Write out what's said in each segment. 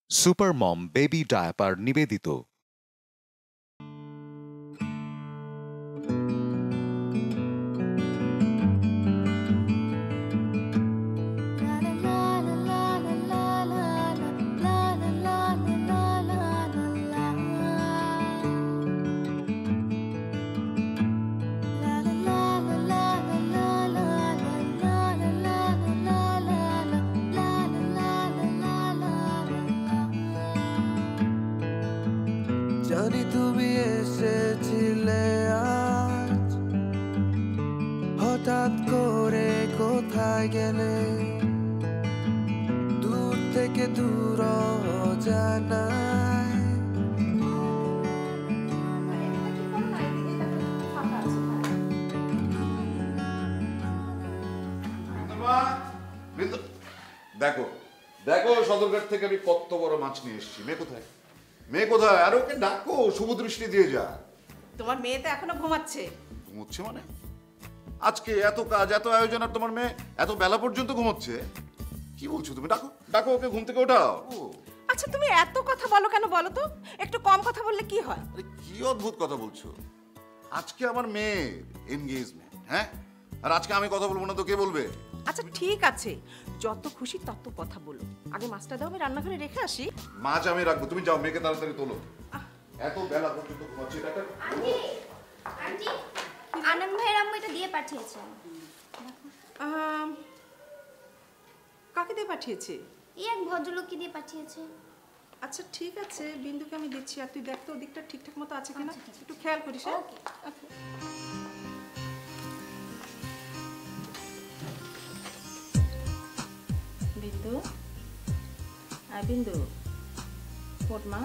Super মম baby diaper নিবেদিত। জানি তুমি এসেছিলে আজ, হঠাৎ করে কোথায় গেলে, দূর থেকে দূর জানায়। দেখো দেখো সদরঘাট থেকে আমি কত বড় মাছ নিয়ে এসেছি। মেয়ে কোথায়? মেয়ে কোথায়? আর ওকে ডাকো, শুভ দৃষ্টি দিয়ে যা। তোমার মেয়ে তো এখনো ঘুমাচ্ছে। ঘুমোচ্ছে মানে? আজকে এত কাজ, এত আয়োজন, আর তোমার মেয়ে এত বেলা পর্যন্ত ঘুমোচ্ছে? কি বলছো তুমি? ডাকো ডাকো ওকে, ঘুম থেকে ওঠাও। আচ্ছা তুমি এত কথা বলো কেন বলো তো? একটু কম কথা বললে কি হয়? আরে কি অদ্ভুত কথা বলছো। আজকে আমার মেয়ের এনগেজমেন্ট, হ্যাঁ? আর আজকে আমি কথা বলবো না তো কে বলবে? আচ্ছা ঠিক আছে, যত খুশি তত কথা বলো। আগে মাছটা দাও, আমি রান্নাঘরে রেখে আসি। মাছ আমি রাখবো, তুমি যাও মেয়েকে তাড়াতাড়ি তোলো। এত বেলা পর্যন্ত ঘুমাচ্ছে। এটা আন্টি আন্টি আনন্দ ভাইয়ের আম্মু এটা দিয়ে পাঠিয়েছে। কাকে দিয়ে পাঠিয়েছে? এই এক ভদ্রলোককে দিয়ে পাঠিয়েছে। আচ্ছা ঠিক আছে, বিন্দুকে আমি দিচ্ছি। আর তুই দেখ তো ওদিকটা ঠিকঠাক মতো আছে কিনা, একটু খেয়াল করিস। হ্যাঁ ওকে। বিন্দু, আর বিন্দু ওঠ মা,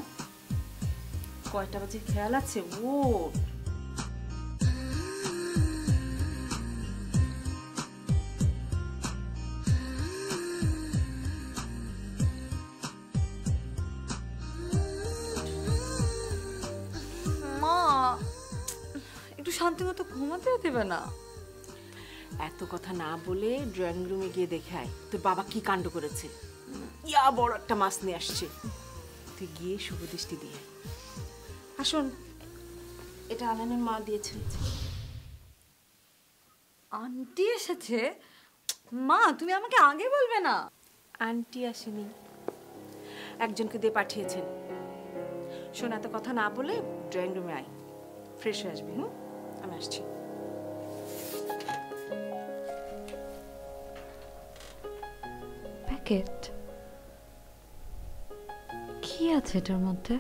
কয়টা বাজে খেয়াল আছে? ওঠ। মা একটু শান্তি মতো ঘুমাতেও দেবে না? এত কথা না বলে ড্রয়িং রুমে গিয়ে দেখে আয় তোর বাবা কি কাণ্ড করেছে। ইয়া বড় একটা মাছ নিয়ে আসছে। তুই গিয়ে শুভ দৃষ্টি দিয়ে আসুন। এটা আলানের মা দিয়েছেন। আন্টি এসেছে? মা তুমি আমাকে আগে বলবে না? আন্টি আসেনি, একজনকে দিয়ে পাঠিয়েছেন। শোন, এত কথা না বলে ড্রয়িং রুমে আয়, ফ্রেশ হয়ে আসবি। আমি আসছি। প্যাকেট কি আছে এটার মধ্যে?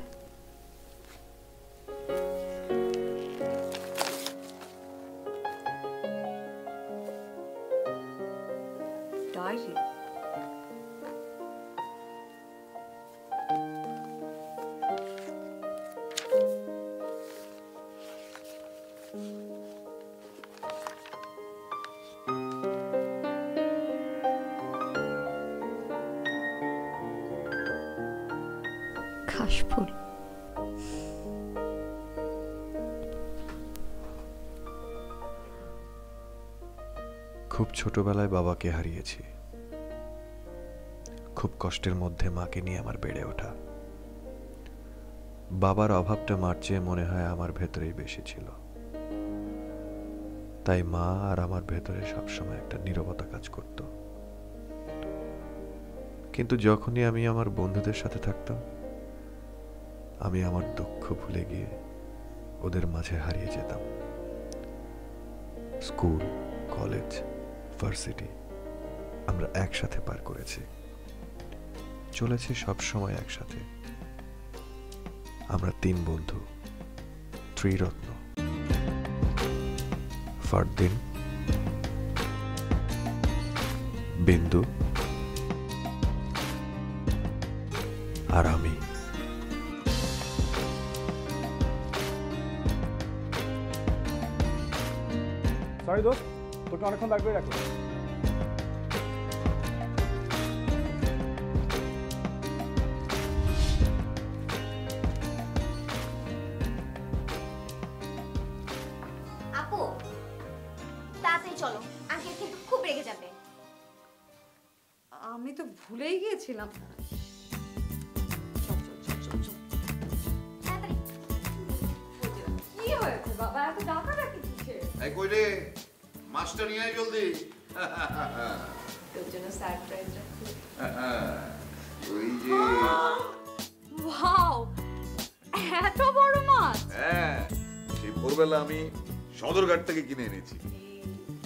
ডায়েরি। কাশফুল। খুব ছোটবেলায় বাবাকে হারিয়েছি। খুব কষ্টের মধ্যে মাকে নিয়ে আমার বেড়ে ওঠা। বাবার অভাবটা মার চেয়ে মনে হয় আমার ভেতরেই বেশি ছিল। তাই মা আর আমার ভেতরে সবসময় একটা নীরবতা কাজ করত। কিন্তু যখনই আমি আমার বন্ধুদের সাথে থাকতাম, আমি আমার দুঃখ ভুলে গিয়ে ওদের মাঝে হারিয়ে যেতাম। স্কুল, কলেজ, ভার্সিটি আমরা একসাথে পার করেছি, চলেছি সব সময় একসাথে। আমরা 3 বন্ধু, ত্রিরত্ন, ফারদিন, বিন্দু আর আমি। সরি দোস্ত, তোকে অনেকক্ষণ দাঁড় করে রাখো। আপু তাড়াতাড়ি চলো, আঙ্কেল কিন্তু খুব রেগে যাবে। আমি তো ভুলেই গিয়েছিলাম। বাবা এত ডাকাডাকি কিসে? এই কই রে, মাছটা নিয়ে আয় জলদি। তোর জন্য সারপ্রাইজ রাখছি। ওই যে ওয়াও, এত বড় মাছ। হ্যাঁ, সেই ভোরবেলা আমি সদরঘাট থেকে কিনে এনেছি।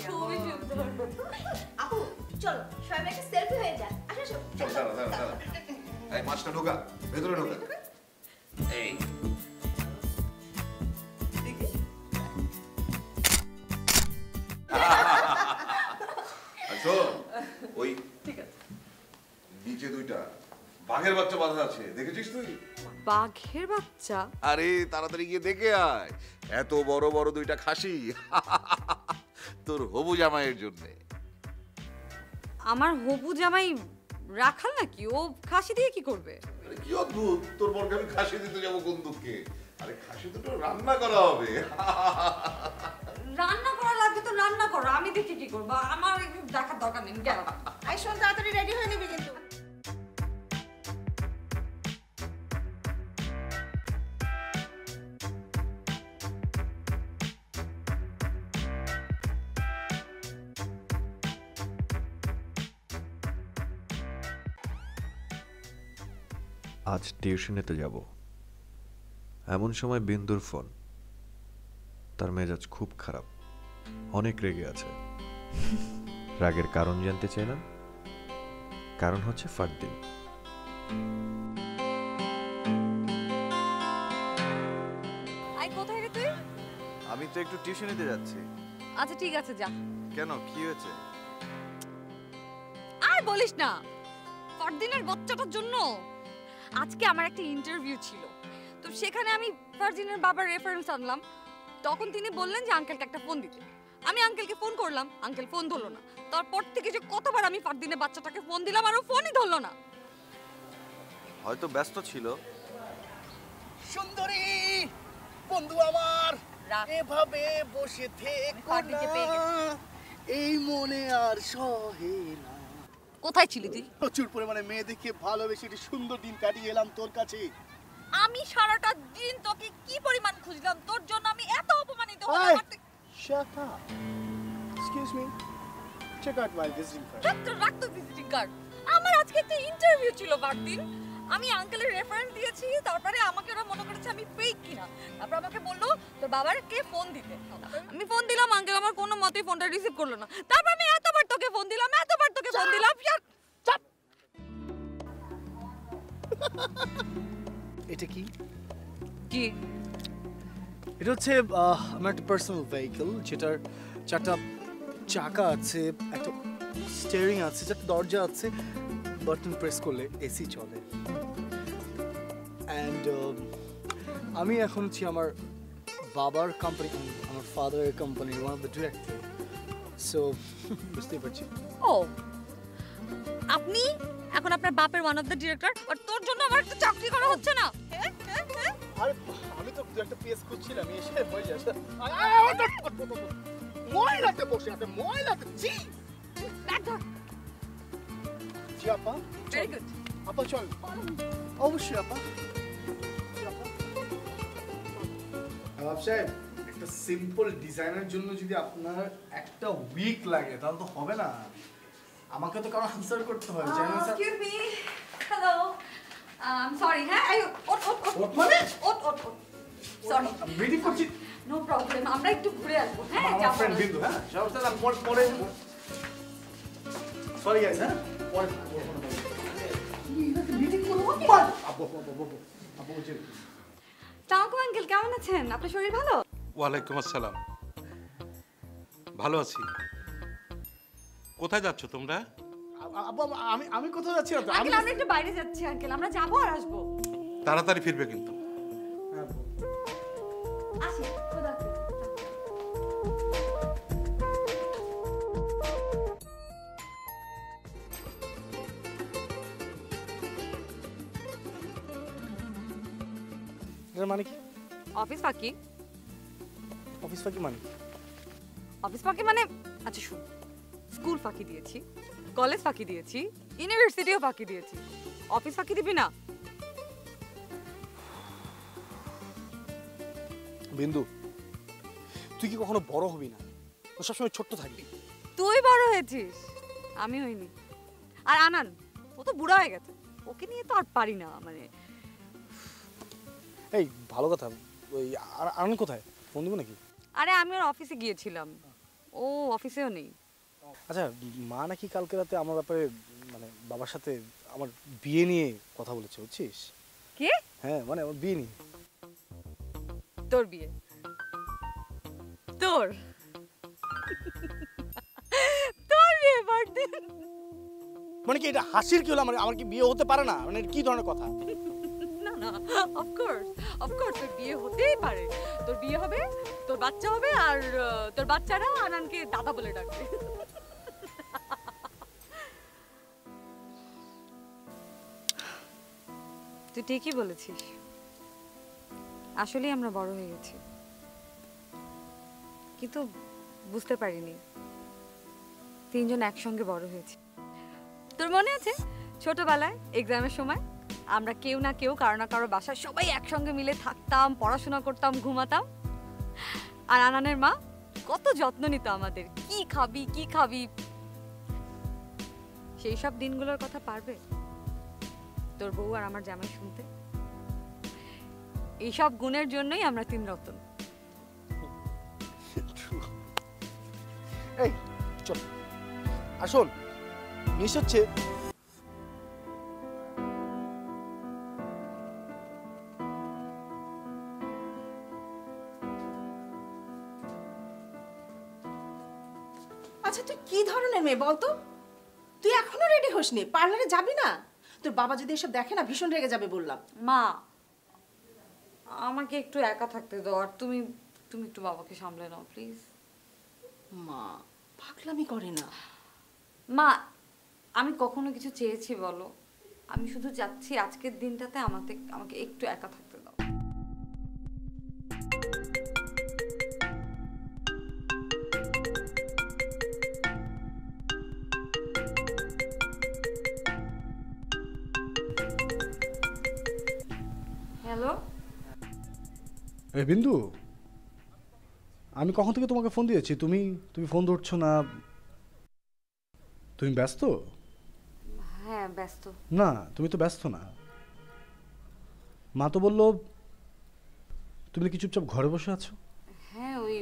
খুবই সুন্দর। আপু চলো সবাই একটা সেলফি হয়ে যাক। আসো আসো। চল দাঁড়া দাঁড়া দাঁড়া, এই মাছটা ঢোকা, ভেতরে ঢোকা। এই শোন, ওই নিচে দুইটা বাঘের বাচ্চা বাঁধা আছে, দেখেছিস তুই? বাঘের বাচ্চা? আরে তাড়াতাড়ি গিয়ে দেখে আয়, এত বড় বড় দুইটা খাসি তোর হবু জামাইয়ের জন্য। আমার হবু জামাই রাখাল নাকি? ও খাসি দিয়ে কি করবে? কি অদ্ভুত, তোর বরকে আমি খাসি দিতে যাবো কোন দুঃখে? আরে খাসি দুটো রান্না করা হবে। রান্না করা লাগবে তো রান্না করো, আমি দেখি কি করবো, আমার দেখার দরকার নেই। গেল আই শোন, তাড়াতাড়ি রেডি হয়ে নিবি কিন্তু। আজ টিউশনেতে যাব, এমন সময় বিন্দুর ফোন। তার মেজাজ খুব খারাপ, অনেক রেগে আছে। রাগের কারণ জানতে চাইলাম, কারণ হচ্ছে ফারদিন। আই কোথায় রে তুই? আমি তো একটু টিউশনিতে যাচ্ছি। আচ্ছা ঠিক আছে যা। কেন, কি হয়েছে? আর বলিস না, ফারদিনের বাচ্চাটার জন্য আজকে আমার একটা ইন্টারভিউ ছিল, তো সেখানে আমি ফারদিনের বাবার রেফারেন্স আনলাম। তখন তিনি বললেন যে আঙ্কেলকে একটা ফোন দিতে। আমি আঙ্কেলকে ফোন করলাম, আঙ্কেল ফোন ধরলো না। তারপর থেকে যে কতবার আমি ফারদিনের বাচ্চাটাকে ফোন দিলাম আর ও ফোনই ধরলো না। হয়তো ব্যস্ত ছিল। সুন্দরী বন্ধু আমার, এভাবে বসে থেকো না, এই মনে আর সহে না। কোথায় ছিলি তুই? প্রচুর পরিমাণে মেয়ে দেখে ভালোবেসে একটি সুন্দর দিন কাটিয়ে এলাম তোর কাছে। আমি সারাটা দিন তোকে কি পরিমাণ খুঁজলাম, তোর জন্য আমি এত অপমানিত হলাম। Shut up. Excuse me. Check out my visiting card. রাখ তো ভিজিটিং কার্ড। আমার আজকে একটা ইন্টারভিউ ছিল ফারদিন, আমি আঙ্কেলের রেফারেন্স দিয়েছি, তারপরে আমাকে ওরা মনে করেছে আমি ফেক কিনা। তারপর আমাকে বললো তোর বাবাকে ফোন দিতে। আমি ফোন দিলাম, আঙ্কেল আমার কোনো মতেই ফোনটা রিসিভ করলো না। তারপর আমি এতবার তোকে ফোন দিলাম, এতবার তোকে ফোন দিলাম। এটা কি? কি? এটা হচ্ছে আমার একটা পার্সোনাল ভেহিকল, যেটার চারটা চাকা আছে, একটা স্টিয়ারিং আছে, চারটা দরজা আছে, বাটন প্রেস করলে এসি চলে। অ্যান্ড আমি এখন হচ্ছি আমার বাবার কোম্পানি, আমার ফাদারের কোম্পানির one of the director. So বুঝতেই পারছি। ও, আপনি এখন আপনার বাপের ওয়ান অফ দ্য ডিরেক্টর, আর তোর জন্য আমার একটা চাকরি করা হচ্ছে না? আরে আমি তো একটা পিএস খুঁজছিলাম, এসে হয়ে যাচ্ছে। ময়লাতে বসে আছে, ময়লাতে। জি জি আপা, ভেরি গুড আপা চল। অবশ্যই আপা। নবাব সাহেব, একটা সিম্পল ডিজাইনের জন্য যদি আপনার একটা উইক লাগে তাহলে তো হবে না। আমাকে তো কারো আনসার করতে হয়। Excuse me, hello, sorry. হ্যাঁ, ওট মানে ওট সরি, আমি মিটিং করছি। নো প্রবলেম, আমরা একটু ঘুরে আসবো। হ্যাঁ, আমার ফ্রেন্ড বিন্দু। হ্যাঁ সব সালাম, পরে সরি গাইস। হ্যাঁ পরে মিটিং করব। আপু বুঝে। তাহলে আঙ্কেল কেমন আছেন? আপনার শরীর ভালো? ওয়ালাইকুম আসসালাম, ভালো আছি। কোথায় যাচ্ছ তোমরা? আমি কোথায় যাচ্ছি? আঙ্কেল আমরা একটু বাইরে যাচ্ছি আঙ্কেল, আমরা যাবো আর আসবো। তাড়াতাড়ি ফিরবে কিন্তু। আসি, খোদা হাফেজ। এর মানে কি? অফিস ফাঁকি। অফিস ফাঁকি মানে? অফিস ফাঁকি মানে, আচ্ছা শুন, স্কুল ফাঁকি দিয়েছি, কলেজ ফাঁকি দিয়েছি, ইউনিভার্সিটিও ফাঁকি দিয়েছি, অফিস ফাঁকি দিবি না? বিন্দু, তুই কি কখনো বড় হবি না, ও সবসময় ছোট্ট থাকবি। তুই বড় হয়েছিস, আমি হইনি। আর আনান, ও তো বুড়া হয়ে গেছে, ওকে নিয়ে তো আর পারি না। মানে এই ভালো কথা, ওই আনন্দ কোথায়, ফোন দেবো নাকি? আরে আমি ওর অফিসে গিয়েছিলাম, ও অফিসেও নেই। আচ্ছা, মা নাকি কালকে রাতে আমার ব্যাপারে মানে বাবার সাথে আমার বিয়ে নিয়ে কথা বলেছে, বুঝছিস? কে? হ্যাঁ, মানে আমার বিয়ে নিয়ে। তোর বিয়ে? তোর তোর বিয়ে বার্থডে? মানে কি এটা হাসির কি হলো? আমার কি বিয়ে হতে পারে না? মানে কি ধরনের কথা? না না, অফকোর্স তোর বিয়ে হতেই পারে। তোর বিয়ে হবে, তোর বাচ্চা হবে, আর তোর বাচ্চারা আনানকে দাদা বলে ডাকবে। তুই ঠিকই বলেছিস, আসলেই আমরা বড় হয়ে গেছি, কিন্তু বুঝতে পারিনি তিনজন একসঙ্গে বড় হয়েছি। তোর মনে আছে ছোটবেলায় এক্সামের সময় আমরা কেউ না কেউ কারো না কারো বাসায় সবাই একসঙ্গে মিলে থাকতাম, পড়াশোনা করতাম, ঘুমাতাম, আর আনানের মা কত যত্ন নিত আমাদের, কি খাবি কি খাবি। সেই সব দিনগুলোর কথা পারবে তোর বউ আর আমার জামাই শুনতে? এইসব গুণের জন্যই আমরা তিন রতন। এই চল, আসুন মিস হচ্ছে। আচ্ছা তুই কি ধরনের মেয়ে বলতো? তুই এখনো রেডি হসনি, পার্লারে যাবি না? তোর বাবা যদি এসব দেখে না ভীষণ রেগে যাবে বললাম। মা, আমাকে একটু একা থাকতে দাও, আর তুমি একটু বাবাকে সামলে নাও প্লিজ। মা পাগলামি করে না। মা, আমি কখনো কিছু চেয়েছি বলো? আমি শুধু চাচ্ছি আজকের দিনটাতে আমাকে একটু একা থাকতে দাও। হ্যালো এ বিন্দু, আমি কখন থেকে তোমাকে ফোন দিয়েছি, তুমি ফোন ধরছো না। তুমি ব্যস্ত? হ্যাঁ ব্যস্ত। না, তুমি তো ব্যস্ত না। মা তো বললো তুমি কি চুপচাপ ঘরে বসে আছো? হ্যাঁ, ওই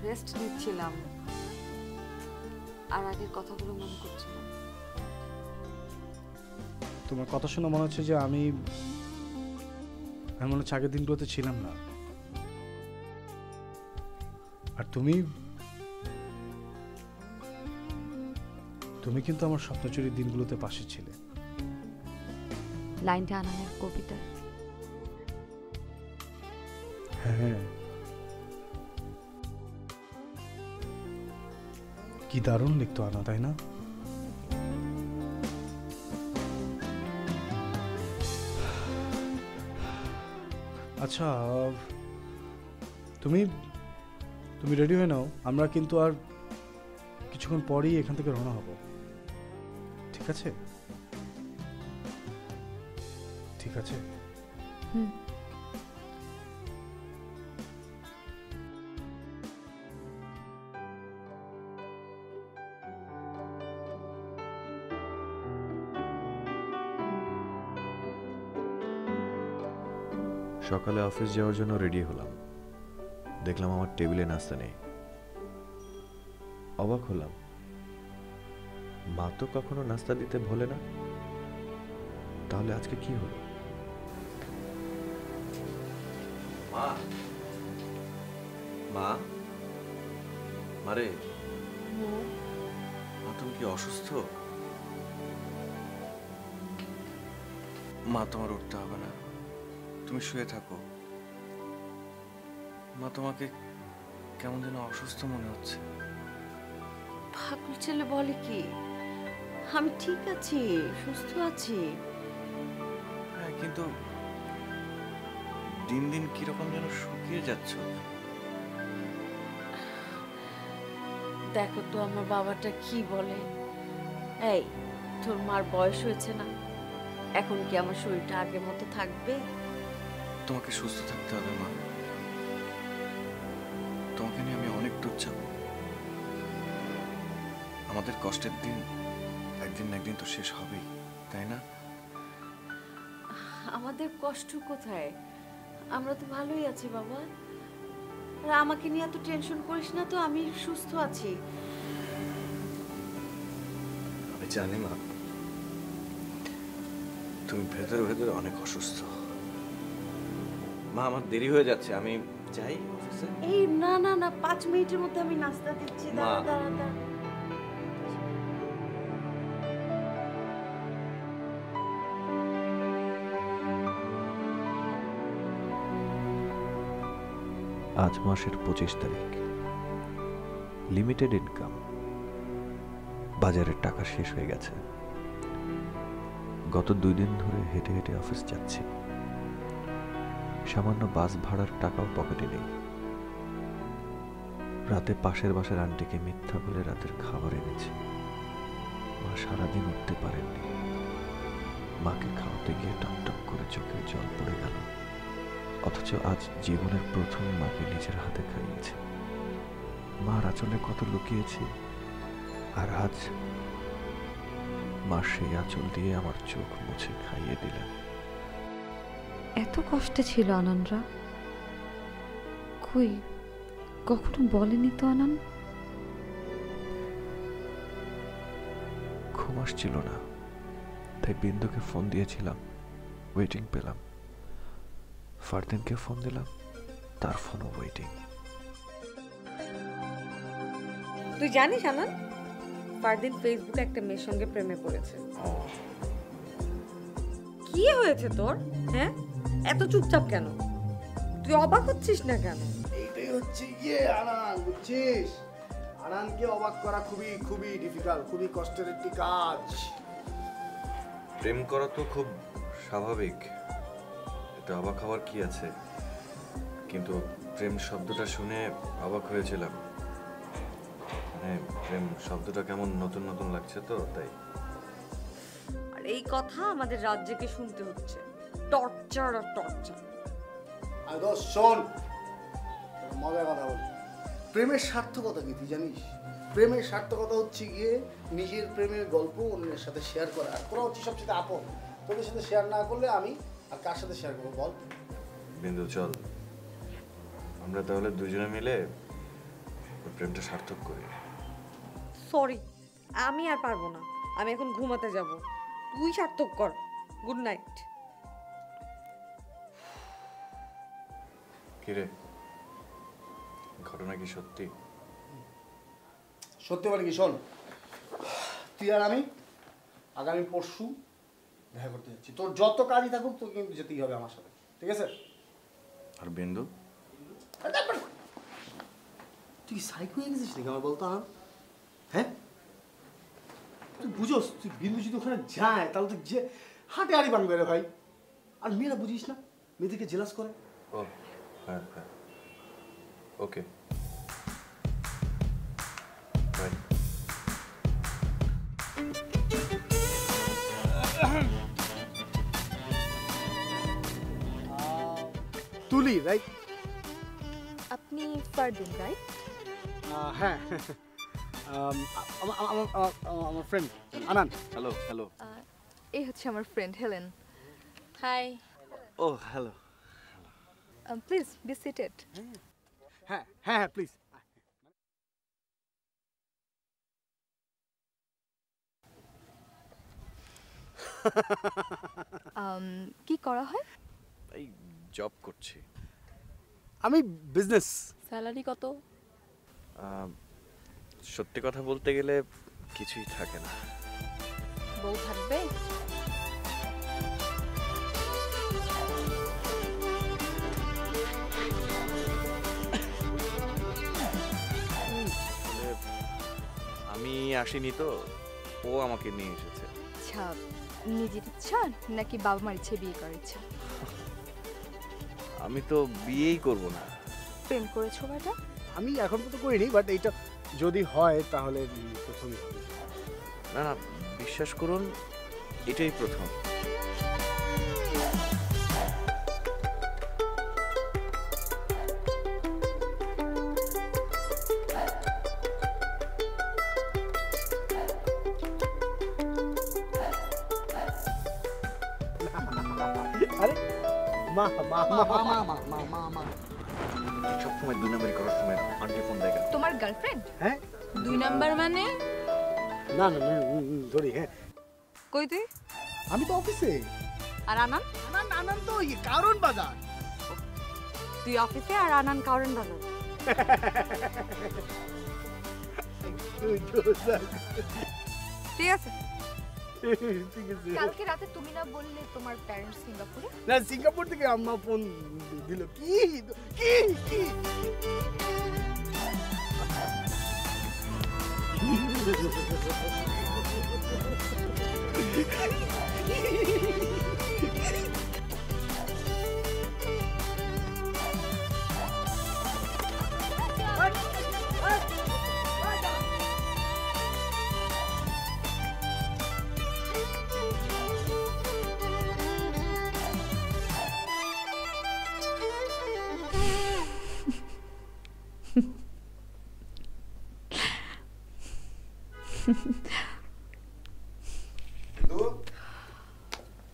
রেস্ট নিচ্ছিলাম আর আগের কথাগুলো মনে করছিলাম। তোমার কথা শুনে মনে হচ্ছে যে আমি মনে হচ্ছে আগের দিনগুলোতে ছিলাম না। আর তুমি কিন্তু আমার স্বপ্নচুরির দিনগুলোতে পাশে ছিলে। লাইনটা আনানের কবিতা। হ্যাঁ, কি দারুণ লিখতো আনা, তাই না? আচ্ছা, তুমি রেডি হয়ে নাও, আমরা কিন্তু আর কিছুক্ষণ পরেই এখান থেকে রওনা হব। ঠিক আছে? ঠিক আছে। হুম। সকালে অফিস যাওয়ার জন্য রেডি হলাম, দেখলাম আমার টেবিলে নাস্তা নেই। অবাক হলাম, মা তো কখনো নাস্তা দিতে ভোলে না, তাহলে আজকে কি হলো? মা, মা, মারে, মা তুমি কি অসুস্থ? মা, তোমার উঠতে হবে না, তুমি শুয়ে থাকো। মা, তোমাকে কেমন যেন অসুস্থ মনে হচ্ছে। পাগল ছেলে বলে কি? আমি ঠিক আছি, সুস্থ আছি। হ্যাঁ, কিন্তু দিন দিন কিরকম যেন শুকিয়ে যাচ্ছ। দেখো তো আমার বাবাটা কি বলে। এই, তোর মার বয়স হয়েছে না, এখন কি আমার শরীরটা আগের মতো থাকবে? তোমাকে সুস্থ থাকতে হবে মা। দূর যাব? আমাদের কষ্টের দিন একদিন না একদিন তো শেষ হবেই, তাই না? আমাদের কষ্ট কোথায়? আমরা তো ভালোই আছি বাবা। আর আমাকে নিয়ে এত টেনশন করিস না তো, আমি সুস্থ আছি। আমি জানি মা, তুমি ভেতরে ভেতরে অনেক অসুস্থ। মা, আমার দেরি হয়ে যাচ্ছে, আমি যাই অফিসে। এই না না না, 5 মিনিটের মধ্যে আমি নাস্তা দিচ্ছি। দাঁড়া দাঁড়া দাঁড়া। আজ মাসের 25 তারিখ। লিমিটেড ইনকাম, বাজারের টাকা শেষ হয়ে গেছে। গত 2 দিন ধরে হেঁটে হেঁটে অফিস যাচ্ছি। সামান্য বাস ভাড়ার টাকাও পকেটে নেই। রাতে পাশের বাসার আন্টিকে মিথ্যা বলে রাতের খাবার এনেছি। মা সারাদিন উঠতে পারেননি। মাকে খাওয়াতে গিয়ে টকটক করে চোখে জল পড়ে গেল। অথচ আজ জীবনের প্রথম মাকে নিজের হাতে খাইয়েছি। মার আঁচলে কত লুকিয়েছি, আর আজ মা সেই আঁচল দিয়ে আমার চোখ মুছে খাইয়ে দিলেন। এত কষ্টে ছিল আনানরা? কই, কখনো বলেনি তো আনান। ঘুম আসছিল না, তাই বিন্দুকে ফোন দিয়েছিলাম, ওয়েটিং পেলাম। ফারদিনকে ফোন দিলাম, তার ফোনও ওয়েটিং। তুই জানিস আনান, ফারদিন ফেসবুকে একটা মেয়ের সঙ্গে প্রেমে পড়েছে। কি হয়েছে তোর? হ্যাঁ, এত চুপচাপ কেন? তুই অবাক হচ্ছিস না কেন? এইটাই হচ্ছে গিয়ে আনান, বুঝছিস? আনানকে অবাক করা খুবই খুবই ডিফিকাল্ট, খুবই কষ্টের একটি কাজ। প্রেম করা তো খুব স্বাভাবিক, এতে অবাক হওয়ার কি আছে? কিন্তু প্রেম শব্দটা শুনে অবাক হয়েছিলাম। মানে প্রেম শব্দটা কেমন নতুন নতুন লাগছে তো, তাই। আর এই কথা আমাদের রাজ্যকে শুনতে হচ্ছে, টর্চার আর টর্চার। আর দোষ শোন, মজার কথা বল। প্রেমের সার্থকতা কি তুই জানিস? প্রেমের সার্থকতা হচ্ছে গিয়ে নিজের প্রেমের গল্প অন্যের সাথে শেয়ার করা। আর তোরা হচ্ছে সবচেয়ে আপন, তোদের সাথে শেয়ার না করলে আমি আর কার সাথে শেয়ার করবো বল? বিন্দু, চল আমরা তাহলে দুজনে মিলে প্রেমটা সার্থক করি। সরি, আমি আর পারবো না। আমি এখন ঘুমাতে যাব, তুই সার্থক কর। Good night. কিরে, ঘটনা কি সত্যি? সত্যি বলে কি, শোন, তুই আর আমি আগামী পরশু দেখা করতে যাচ্ছি। তোর যত কাজই থাকুক তোর কিন্তু যেতেই হবে আমার সাথে, ঠিক আছে? আর বিন্দু? তুই সাইকো হয়ে গেছিস নাকি আমার বলতো? হ্যাঁ, তুই বুঝোস, তুই বিন্দু যদি ওখানে যায় তাহলে তো যে হাটে হাড়ি বানবে রে ভাই। আর মেয়েরা বুঝিস না, মেয়েদেরকে জেলাস করে। ও হ্যাঁ হ্যাঁ, ওকে বাই। তুলি, রাইট? আপনি ফারদিন, রাইট? হ্যাঁ, আমার ফ্রেন্ড আনান। Hello hello. এই হচ্ছে আমার friend Helen. Hi. Oh hello. Please be seated. হ্যাঁ হ্যাঁ হ্যাঁ, প্লিজ। কি করা হয়? এই জব করছি। আমি বিজনেস। স্যালারি কত? সত্যি কথা বলতে গেলে কিছুই থাকে না। বউ থাকবে? আমি আসিনি তো, ও আমাকে নিয়ে এসেছে। আচ্ছা, নিজের ইচ্ছা নাকি বাবা মার ইচ্ছে বিয়ে করার ইচ্ছা? আমি তো বিয়েই করব না। প্রেম করেছো বেটা? আমি এখন তো করিনি, বাট এইটা যদি হয় তাহলে প্রথমই হবে। না না, বিশ্বাস করুন, এটাই প্রথম। মা মা মা মা মা মা মা মা সবসময় 2 নম্বরই করার সময় আন্টি ফোন দেয় কেন? তোমার গার্লফ্রেন্ড? হ্যাঁ 2 নাম্বার মানে? না না ধরি। হ্যাঁ কই তুই? আমি তো অফিসে। আর আনান? আনান তো কারণ বাজার। তুই অফিসে আর আনান কারণ বাজার। ঠিক আছে। কালকে রাতে তুমি না বললে তোমার প্যারেন্টস সিঙ্গাপুরে? না, সিঙ্গাপুর থেকে আম্মা ফোন দিল। কি কি কি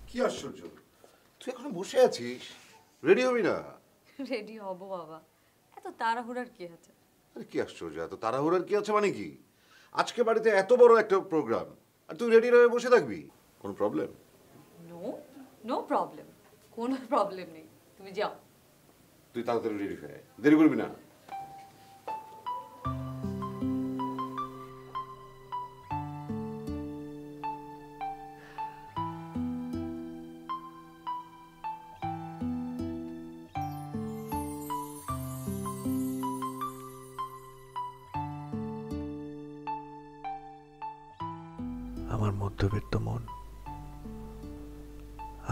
কি আশ্চর্য, তুই এখন বসে আছিস, রেডি হবি না? রেডি হব বাবা, এত তাড়াহুড়ার কি আছে? আরে কি আশ্চর্য, এত তাড়াহুড়ার কি আছে মানে কি? আজকে বাড়িতে এত বড় একটা প্রোগ্রাম আর তুই রেডি হয়ে বসে থাকবি? কোনো প্রবলেম? নো নো প্রবলেম, কোনো প্রবলেম নেই, তুমি যাও। তুই তাড়াতাড়ি রেডি হয়ে আয়, দেরি করবি না। আমার মধ্যবিত্ত মন,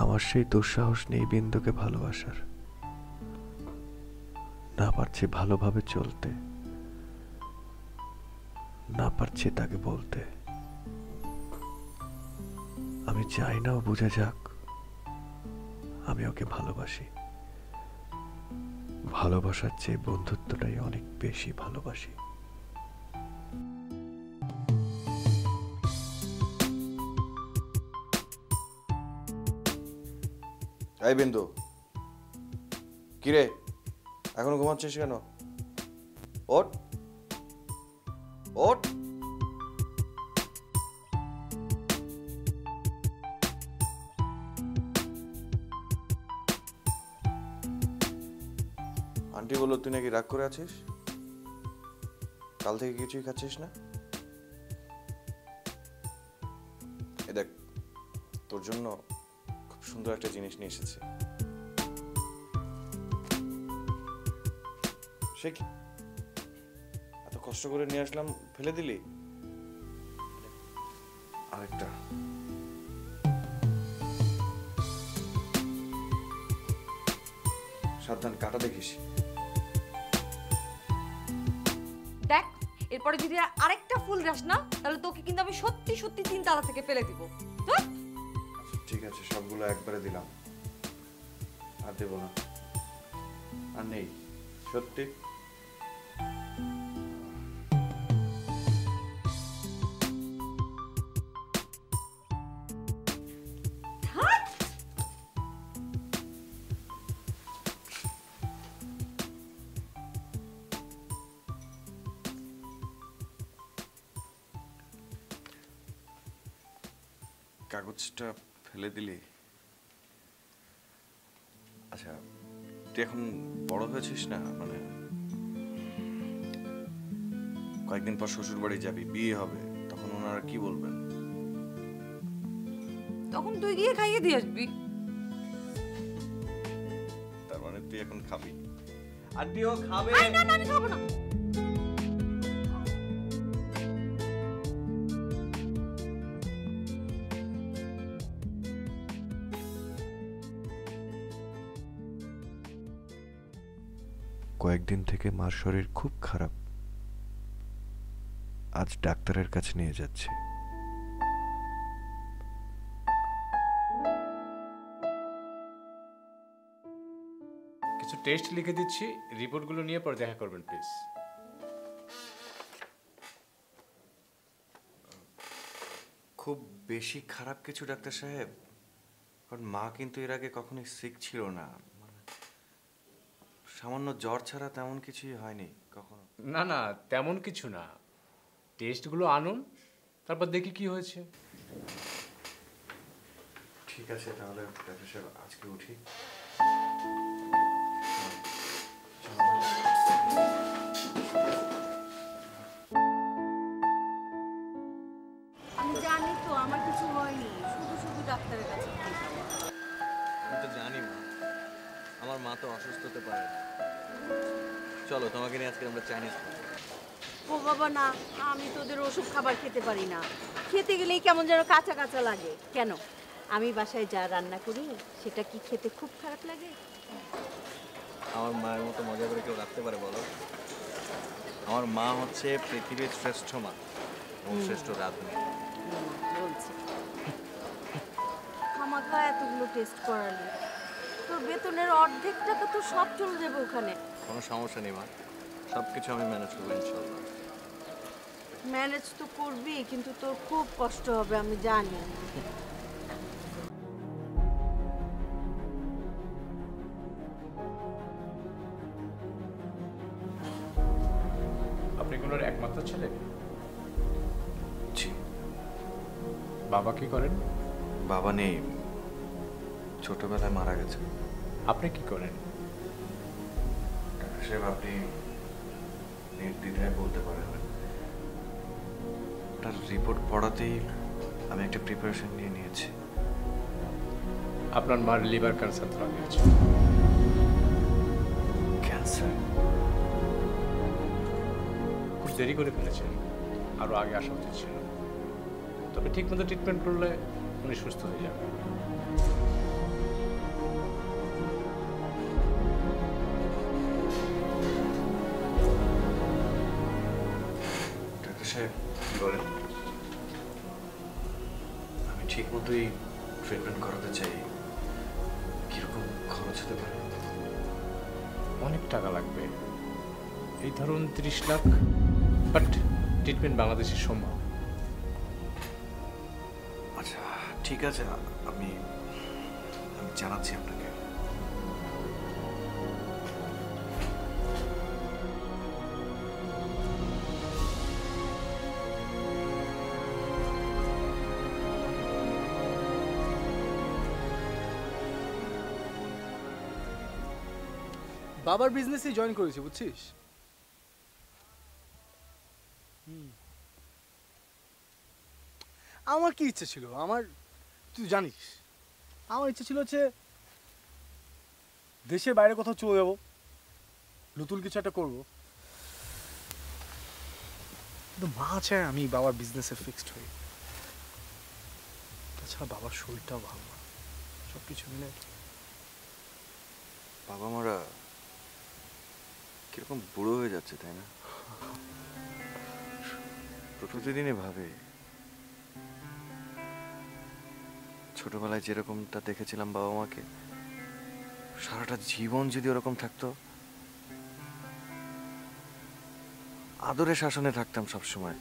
আমার সেই দুঃসাহস নেই বিন্দুকে ভালোবাসার। না পারছি ভালোভাবে চলতে, না পারছি তাকে বলতে। আমি চাই না ও বুঝে যাক আমি ওকে ভালোবাসি। ভালোবাসার চেয়ে বন্ধুত্বটাই অনেক বেশি ভালোবাসি। এই বিন্দু, কিরে এখনো ঘুমাচ্ছিস কেন? ওঠ ওঠ। আন্টি বললো তুই নাকি রাগ করে আছিস, কাল থেকে কিছুই খাচ্ছিস না। এ দেখ, তোর জন্য খুব সুন্দর একটা জিনিস নিয়ে এসেছি। সে কি, এত কষ্ট করে নিয়ে আসলাম, ফেলে দিলি? আরেকটা। সাবধান, কাটা দেখিস। দেখ, এরপরে যদি আরেকটা ফুল দাস না, তাহলে তোকে কিন্তু আমি সত্যি সত্যি 3 তালা থেকে ফেলে দিব। ঠিক আছে, সবগুলো একবারে দিলাম, আর দেবো না, আর নেই সত্যি। কাগজটা ফেলে দিলি? আচ্ছা, তুই এখন বড় হয়েছিস না, মানে কয়েকদিন পর শ্বশুর বাড়ি যাবি, বিয়ে হবে, তখন ওনারা কি বলবেন? তখন তুই গিয়ে খাইয়ে দিয়ে আসবি। তার মানে তুই এখন খাবি? আন্টিও খাবে? না না, আমি খাবো না। কয়েকদিন থেকে মার শরীর খুব খারাপ। আজ ডাক্তারের কাছে নিয়ে যাচ্ছি। কিছু টেস্ট লিখে দিচ্ছি, রিপোর্টগুলো নিয়ে পরে দেখা করবেন প্লিজ। খুব বেশি খারাপ কিছু ডাক্তার সাহেব? কারণ মা কিন্তু এর আগে কখনোই সিক ছিল না, মানে সামান্য জ্বর ছাড়া তেমন কিছুই হয়নি কখনো। না না, তেমন কিছু না। টেস্টগুলো আনুন, তারপর দেখি কি হয়েছে। ঠিক আছে, তাহলে ডাক্তার সাহেব আজকে উঠি। আমি জানি তো আমার কিছু হয়নি, শুধু শুধু ডাক্তারের কাছে আমি তো জানি মা, আমার মা তো অসুস্থ হতে পারে। চলো তোমাকে নিয়ে আজকে আমরা চাইনিজ খাবো। ও বাবা না, আমি তোদের ওষুধ খাবার খেতে পারি না। খেতে গেলেই কেমন যেন কাঁচা কাঁচা লাগে। কেন, আমি বাসায় যা রান্না করি সেটা কি খেতে খুব খারাপ লাগে? আমার মায়ের মতো মজা করে কেউ রাখতে পারে বলো? আমার মা হচ্ছে পৃথিবীর শ্রেষ্ঠ মা এবং শ্রেষ্ঠ রাঁধুনি। বলছি খামাখা এতগুলো টেস্ট করালি, তোর বেতনের অর্ধেক টাকা তো সব চলে যাবে ওখানে। কোনো সমস্যা নেই মা, সব কিছু আমি ম্যানেজ করবো ইনশাল্লাহ। ম্যানেজ তো করবি, কিন্তু তোর খুব কষ্ট হবে আমি জানি। আপনি কোনোর একমাত্র ছেলে? জি। বাবা কি করেন? বাবা নেই, ছোটবেলায় মারা গেছে। আপনি কি করেন? ডাক্তার সাহেব আপনি নির্দ্বিধায় বলতে পারেন। ওটার রিপোর্ট পড়াতেই আমি একটা প্রিপারেশন নিয়ে নিয়েছি। আপনার মার লিভার ক্যান্সার ধরা দিয়েছে। ক্যান্সার? খুব দেরি করে ফেলেছেন, আরও আগে আসা উচিত ছিল। তবে ঠিকমতো ট্রিটমেন্ট করলে উনি সুস্থ হয়ে যাবেন। ডাক্তার সাহেব কি বলেন? আমি ঠিক মতোই ট্রিটমেন্ট করাতে চাই, কিরকম খরচ হতে পারে? অনেক টাকা লাগবে, এই ধরুন 30 লাখ। বাট ট্রিটমেন্ট বাংলাদেশে সম্ভব। আচ্ছা ঠিক আছে, আমি জানাচ্ছি আপনাকে। বাবার বিজনেসে জয়েন করেছি বুঝছিস। আমার কি ইচ্ছে ছিল, আমার তুই জানিস আমার ইচ্ছে ছিল হচ্ছে দেশের বাইরে কোথাও চলে যাবো, নতুন কিছু একটা করবো। কিন্তু মা চায় আমি বাবার বিজনেসে ফিক্সড হই। তাছাড়া বাবার শরীরটাও ভালো না, সব কিছু মিলে বাবা মারা কিরকম বুড়ো হয়ে যাচ্ছে তাই না? প্রতিদিনই ভাবে ছোটবেলায় যেরকমটা দেখেছিলাম বাবা মাকে, সারাটা জীবন যদি ওরকম থাকতো, আদরে শাসনে থাকতাম সবসময়।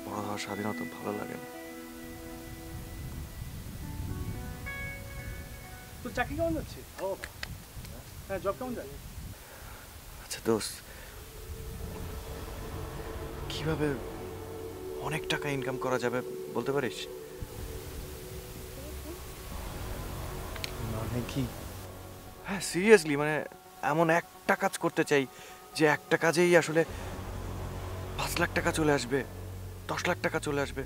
বড় হওয়ার স্বাধীনতা ভালো লাগে না। তোর চাকরি কেমন যাচ্ছে? হ্যাঁ, জব কেমন যায়? আচ্ছা দোস্ত, কিভাবে অনেক টাকা ইনকাম করা যাবে বলতে পারিস? মানে কি? হ্যাঁ সিরিয়াসলি, মানে এমন একটা কাজ করতে চাই যে একটা কাজেই আসলে 5 লাখ টাকা চলে আসবে, 10 লাখ টাকা চলে আসবে।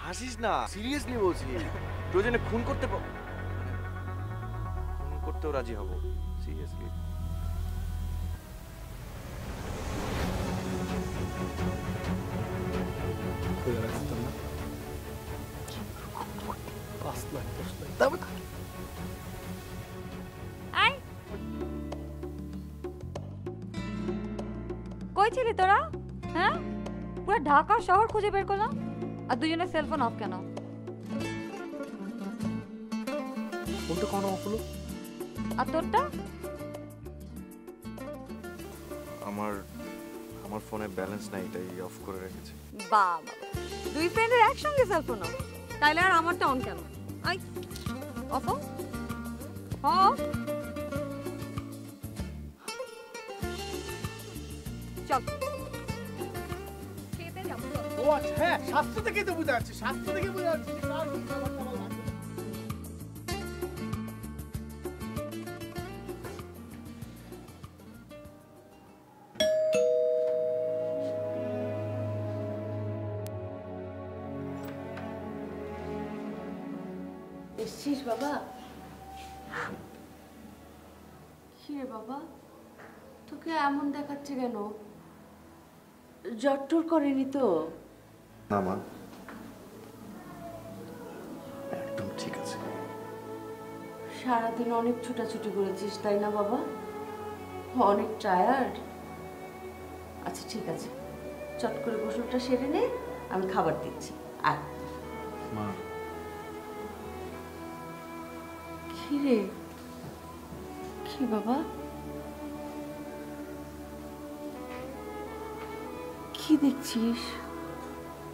হাসিস না, সিরিয়াসলি বলছি। প্রয়োজনে খুন করতেও রাজি হব, সিরিয়াসলি। কই ছিলি তোরা? হ্যাঁ, পুরো ঢাকা শহর খুঁজে বের করলাম, আর দুজনের সেলফোন অফ কেন? ফোনটা কোন অফ হলো? আর তোরটা? আমার ফোনে ব্যালেন্স নাই, তাই অফ করে রেখেছি। বাবা, দুই ফ্রেন্ডের একসঙ্গে সেলফোন অফ, তাইলে আর আমারটা অন কেন? আই অফো হ্যাঁ চল খেতে যাবো ও আচ্ছা হ্যাঁ স্বাস্থ্য থেকে তো বুঝা যাচ্ছে স্বাস্থ্য থেকে বুঝা যাচ্ছে যে কার কি খাবার দাবার লাগবে। এসছিস বাবা? কি রে বাবা, তোকে এমন দেখাচ্ছে কেন? জ্বর টর করেনি তো? না মা, একদম ঠিক আছে। সারাদিন অনেক ছুটাছুটি করেছিস তাই না বাবা? অনেক টায়ার্ড। আচ্ছা ঠিক আছে, চট করে গোসলটা সেরে নে, আমি খাবার দিচ্ছি। আর মা কি রে, কি বাবা, কি দেখছিস?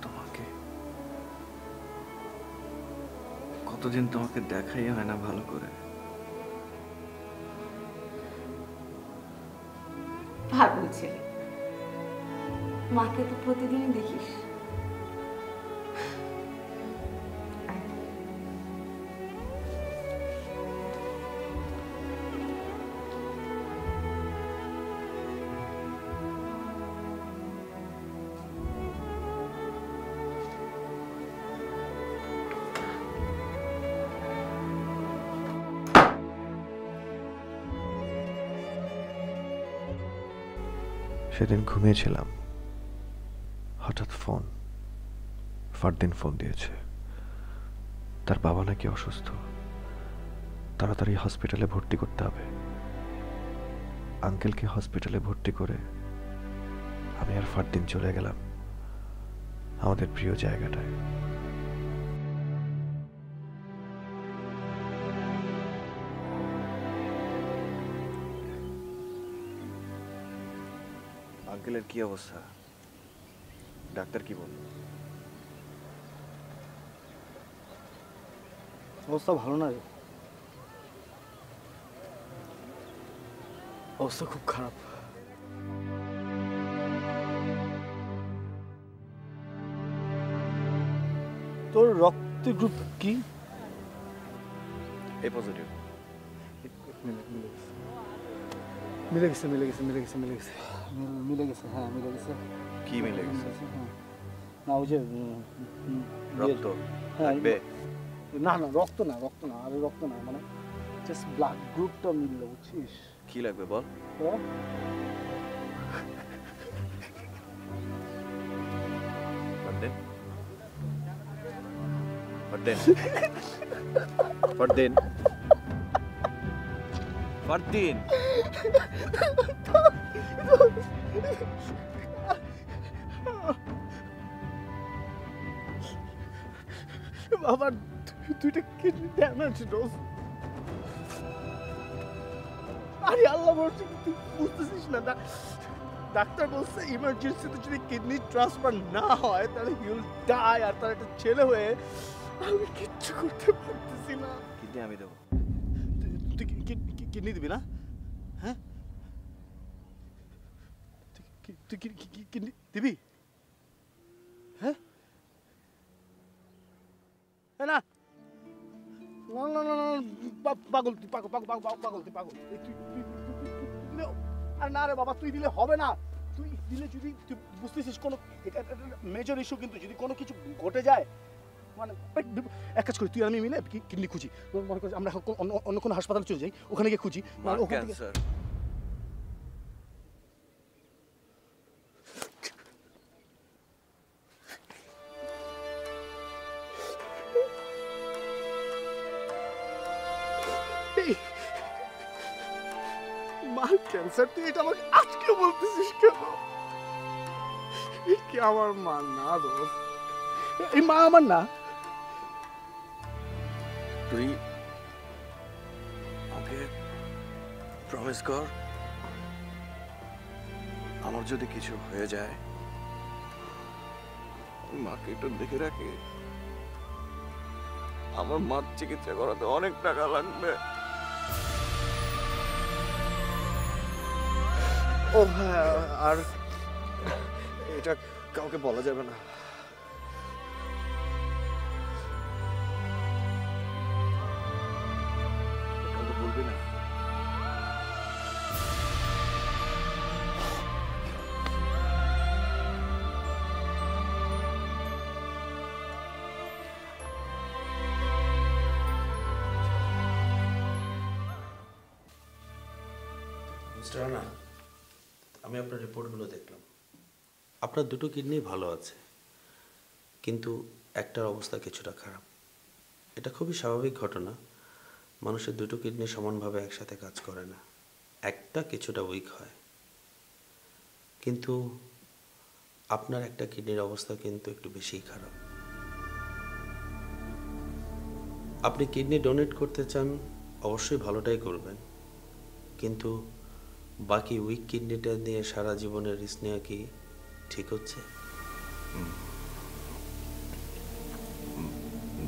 তোমাকে কতদিন তোমাকে দেখাই হয় না ভালো করে। পাগল ছেলে, মাকে তো প্রতিদিনই দেখিস। সেদিন ঘুমিয়েছিলাম, হঠাৎ ফারদিন ফোন দিয়েছে। তার বাবা নাকি অসুস্থ, তাড়াতাড়ি হসপিটালে ভর্তি করতে হবে। আঙ্কেলকে হসপিটালে ভর্তি করে আমি আর ফারদিন চলে গেলাম আমাদের প্রিয় জায়গাটায়। আঙ্কেলের কি অবস্থা? ডাক্তার কি বলল? অবস্থা ভালো না রে, অবস্থা খুব খারাপ। তোর রক্তের গ্রুপ কি? এ পজিটিভ। মিলে গেছে মিলে গেছে মিলে গেছে মিলে গেছে মিলে গেছে, হ্যাঁ মিলে গেছে। কি মিলে গেছে? হ্যাঁ না ওই যে রক্ত হ্যাঁ লাগবে? না না রক্ত না, রক্ত না, আরে রক্ত না, মানে জাস্ট ব্লাড গ্রুপটা মিললো, বুঝছিস? কি লাগবে বল? ফারদিন ফারদিন ফারদিন বাবার দুইটা কিডনি ড্যামেজ ডোজ। আরে আল্লাহ বলছে, তুই বুঝতেছিস না? ডাক্তার বলছে ইমার্জেন্সিতে যদি কিডনি ট্রান্সফার না হয় তাহলে হি উইল ডাই, আর তার একটা ছেলে হয়ে আমি কিচ্ছু করতে পারতেছি না। কিডনি আমি দেবো। তুই কিডনি দিবি না? হ্যাঁ তুই কিডনি দিবি? হ্যাঁ না না না না না পাগল, তুই পাগল পাগল পাগল তুই পাগল। আর না রে বাবা, তুই দিলে হবে না। তুই দিলে যদি তুই বুঝতেছিস কোনো মেজর ইস্যু, কিন্তু যদি কোনো কিছু ঘটে যায়, মানে এক কাজ করি, তুই আর আমি মিলে কিডনি খুঁজি। মনে করি আমরা অন্য কোনো হাসপাতালে চলে যাই, ওখানে গিয়ে খুঁজি। ওখান থেকে মার ক্যান্সার, তুই এটা আমাকে আজকে বলতেছিস কেন? কি আমার মা না দোস্ত, এই মা আমার না। তুই আমাকে প্রমিস কর, আমার যদি কিছু হয়ে যায় মাকে একটু দেখে রাখে। আমার মার চিকিৎসা করাতে অনেক টাকা লাগবে। ও হ্যাঁ, আর এটা কাউকে বলা যাবে না। কাউকে বলবি না। মিস্টার রানা, আমি আপনার রিপোর্টগুলো দেখলাম। আপনার দুটো কিডনি ভালো আছে, কিন্তু একটার অবস্থা কিছুটা খারাপ। এটা খুবই স্বাভাবিক ঘটনা। মানুষের দুটো কিডনি সমানভাবে একসাথে কাজ করে না, একটা কিছুটা উইক হয়। কিন্তু আপনার একটা কিডনির অবস্থা কিন্তু একটু বেশিই খারাপ। আপনি কিডনি ডোনেট করতে চান, অবশ্যই ভালোটাই করবেন, কিন্তু বাকি উইক কিডনিটা নিয়ে সারা জীবনের রিস্ক নেওয়া কি ঠিক হচ্ছে?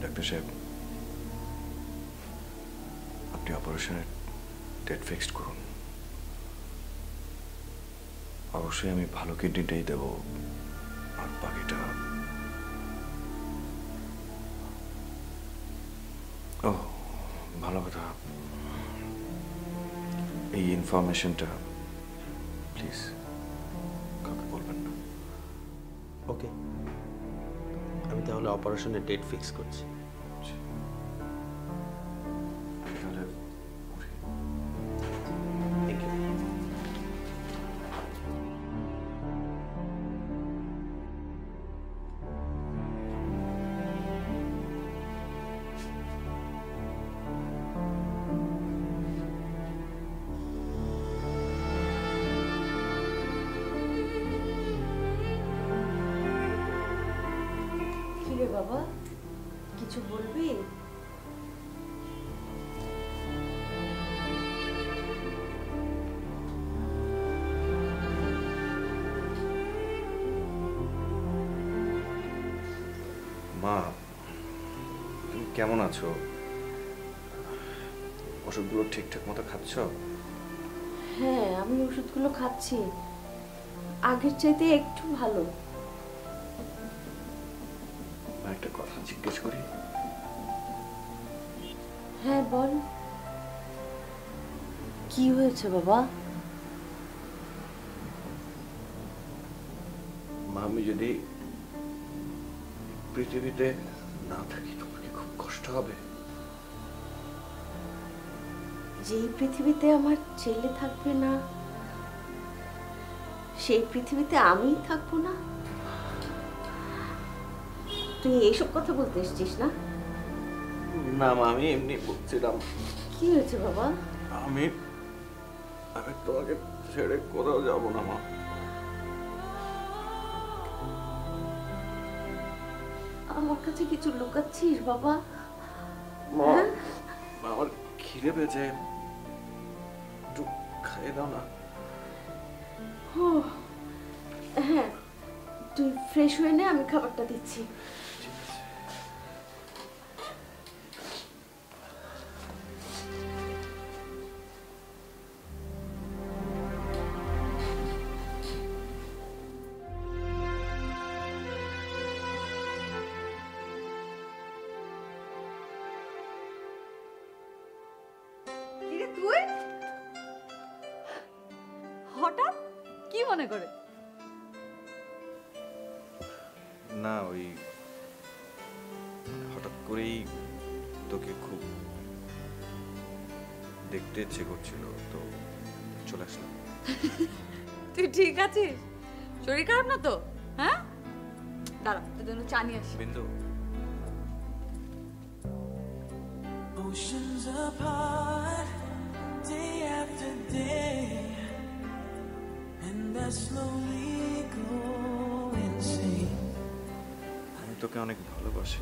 ডাক্তার সাহেব, আপনি অপারেশনের ডেট ফিক্সড করুন। অবশ্যই আমি ভালো কিডনিটাই দেব, আর বাকিটা ও ভালো কথা, এই ইনফরমেশনটা প্লিজ কাউকে বলবেন না। ওকে, আমি তাহলে অপারেশনের ডেট ফিক্স করছি। কিরে বাবা, কিছু বলবি? মা, তুমি কেমন আছো? ওষুধগুলো ঠিকঠাক মতো খাচ্ছ? হ্যাঁ, আমি ওষুধগুলো খাচ্ছি, আগের চাইতে একটু ভালো। একটা কথা জিজ্ঞেস করি? হ্যাঁ বল, কি হয়েছে বাবা? মা, আমি যদি পৃথিবীতে না থাকি তোমার কি খুব কষ্ট হবে? যেই পৃথিবীতে আমার ছেলে থাকবে না, সেই পৃথিবীতে আমিই থাকবো না? তুই এইসব কথা বলতে এসছিস না? না মা, আমি এমনি বলছিলাম। কি হয়েছে বাবা? আমি তোমাকে ছেড়ে কোথাও যাব না মা। আমার কাছে কিছু লুকাচ্ছিস বাবা? মা, আমার খিদে পেয়েছে, একটু খাইয়ে দাও না। হ্যাঁ, তুই ফ্রেশ হয়ে নে, আমি খাবারটা দিচ্ছি। তুই হঠাৎ কি মনে করে? না, ওই হঠাৎ করেই তোকে খুব দেখতে ইচ্ছে করছিল, তো চলে আসলাম। তুই ঠিক আছিস? শরীর খারাপ না তো? হ্যাঁ, দাঁড়া, তোর জন্য চা নিয়ে আসি। বিন্দু, Oceans apart, day after day, and I slowly go insane. আমি তোকে অনেক ভালোবাসি।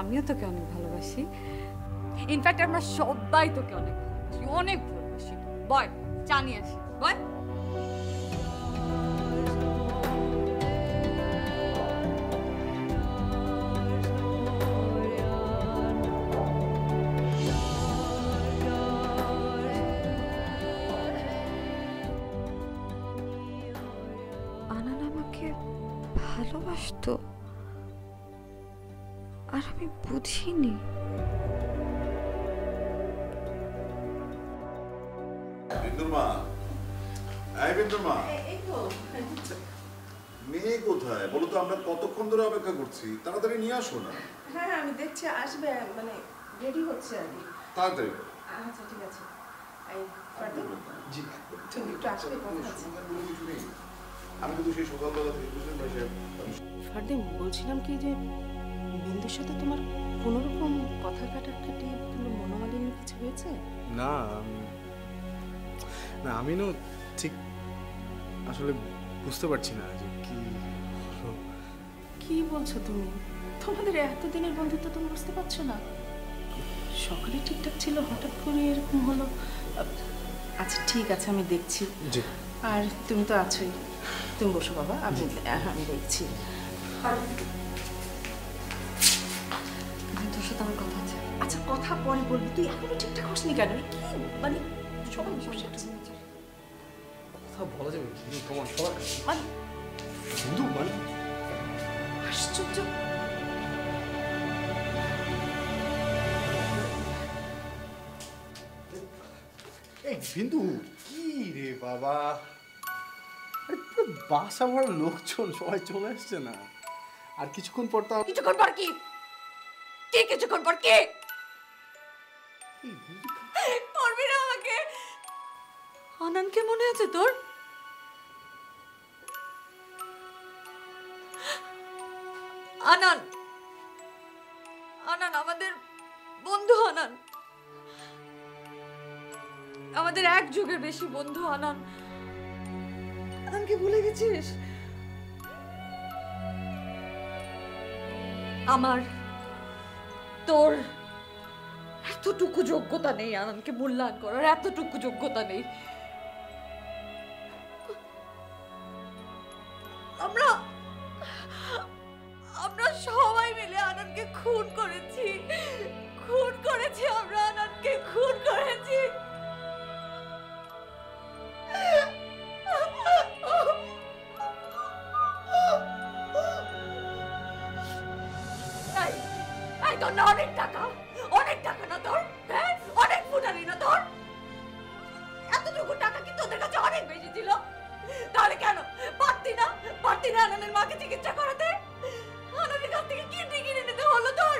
আমিও তোকে অনেক ভালোবাসি। ইনফ্যাক্ট আমরা সবাই তোকে অনেক ভালোবাসি, অনেক ভালোবাসি। বয়, চা নিয়ে আসি। বয়। ভালোবাসতো আর আমি বুঝিনি। বিন্দুর মা, এই বিন্দুর মা, এই তো মেয়ে কোথায় বলো তো? আমরা কতক্ষণ ধরে অপেক্ষা করছি, তাড়াতাড়ি নিয়ে আসো না। হ্যাঁ আমি দেখছি আসবে, মানে রেডি হচ্ছে আর কি। তাড়াতাড়ি। আচ্ছা ঠিক আছে। এই ফারদিন, তুমি একটু আসবে, কথা আছে। আমি কিন্তু সেই সকালবেলা থেকে বুঝলেন না সাহেব। ফারদিন, বলছিলাম কি যে বিন্দুর সাথে তোমার কোনো রকম কথা কাটাকাটি, কোনো মনোমালিন্য কিছু হয়েছে? না না, আমি না ঠিক আসলে বুঝতে পারছি না যে কি হলো। কি বলছো তুমি? তোমাদের এতদিনের বন্ধুত্ব তুমি বুঝতে পারছো না? সকালে ঠিকঠাক ছিল, হঠাৎ করে এরকম হলো। আচ্ছা ঠিক আছে, আমি দেখছি। জি। আর তুমি তো আছোই, তুমি বসো বাবা, আমি দেখছি। তোর সাথে আমার কথা আছে। আচ্ছা কথা পরে বলবি, তুই এখনো ঠিকঠাক হসনি কেন? কি মানে সবাই বসে আছে। কথা বলা যাবে কি তোমার সবার কাছে? মানে বন্ধু মানে আশ্চর্য। এই বিন্দু, কি রে বাবা, আরে পুরো বাসা ভরা লোকজন, সবাই চলে আসছে না? আর কিছুক্ষণ পর তো কিছুক্ষণ পর কি? কি কিছুক্ষণ পর কি? করবি না আমাকে? আনন্দকে মনে আছে তোর? আনন্দ, আনন্দ আমাদের বন্ধু, আনন্দ আমাদের এক যুগের বেশি বন্ধু। আনন্দ, আনন্দকে ভুলে গেছিস? আমার তোর এতটুকু যোগ্যতা নেই আনন্দকে মূল্যায়ন করার, এতটুকু যোগ্যতা নেই। আমরা আমরা সবাই মিলে আনন্দকে খুন করেছি, খুন করেছি, আমরা আনন্দকে খুন করেছি। তোর না অনেক টাকা, অনেক টাকা না তোর? হ্যাঁ, অনেক ফুটানি না তোর? এতটুকু টাকা কি তোদের কাছে অনেক বেশি ছিল? তাহলে কেন পারতি না আনন্দের মাকে চিকিৎসা করাতে? আনন্দের কাছ থেকে কিডনি কিনে নিতে হলো তোর?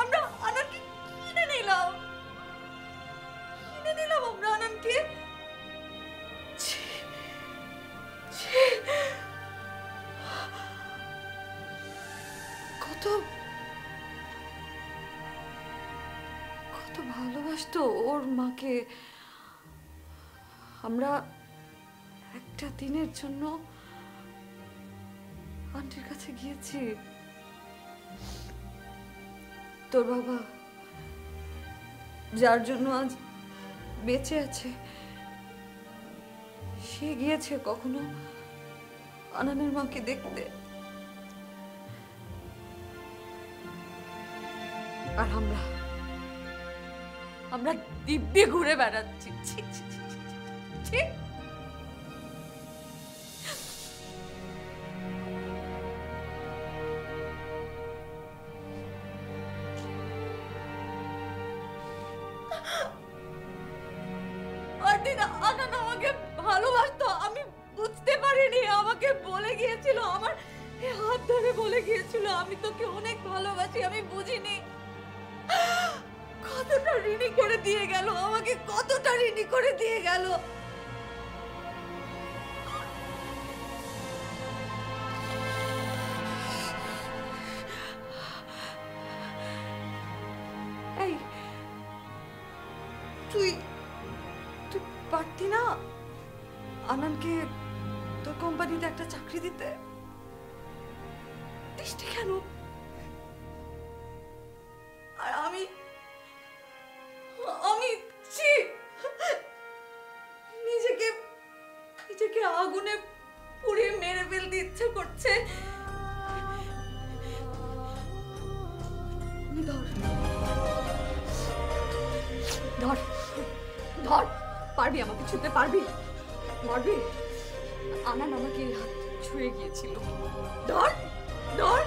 আমরা আনন্দকে কিনে নিলাম আমরা আনন্দকে। কত ভালোবাসতো ওর মাকে। আমরা একটা দিনের জন্য আন্টির কাছে গিয়েছি। তোর বাবা, যার জন্য আজ বেঁচে আছে, সে গিয়েছে কখনো আনন্দের মাকে দেখতে। আর আমরা দিব্যি ঘুরে বেড়াচ্ছি। আনন্দ আমাকে ভালোবাসতো, আমি বুঝতে পারিনি। আমাকে বলে গিয়েছিল, আমার হাত ধরে বলে গিয়েছিল, আমি তোকে অনেক ভালোবাসি। আমি বুঝিনি কতটা ঋণী করে দিয়ে গেল আমাকে, কতটা ঋণী করে দিয়ে গেল। এই তুই পারতি না আনন্দকে তোর কোম্পানিতে একটা চাকরি দিতে? দিসটি কেন? আর আমি নিজেকে আগুনে পুড়িয়ে মেরে ফেলতে ইচ্ছে করছে। ধর পারবি, আমাকে ছুঁতে পারবি? আনান আমাকে এই হাত ছুঁয়ে গিয়েছিল। ধর ধর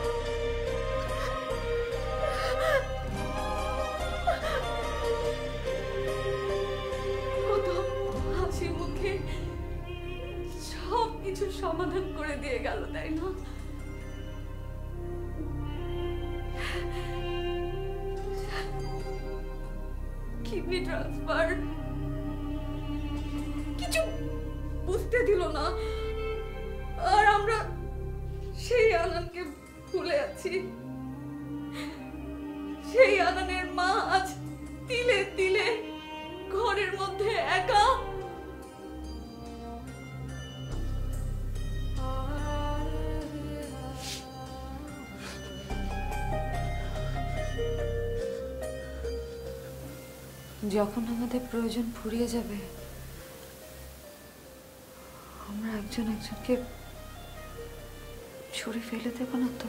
কত হাসি মুখে সব কিছু সমাধান করে দিয়ে গেল, তাই না? কিডনি ট্রান্সফার কিছু বুঝতে দিল না, আর আমরা সেই আনানকে ভুলে আছি। সেই আনানের মা আজ তিলে তিলে ঘরের মধ্যে একা। যখন আমাদের প্রয়োজন ফুরিয়ে যাবে, আমরা একজন একজনকে ছুরি ফেলে দেব না তো?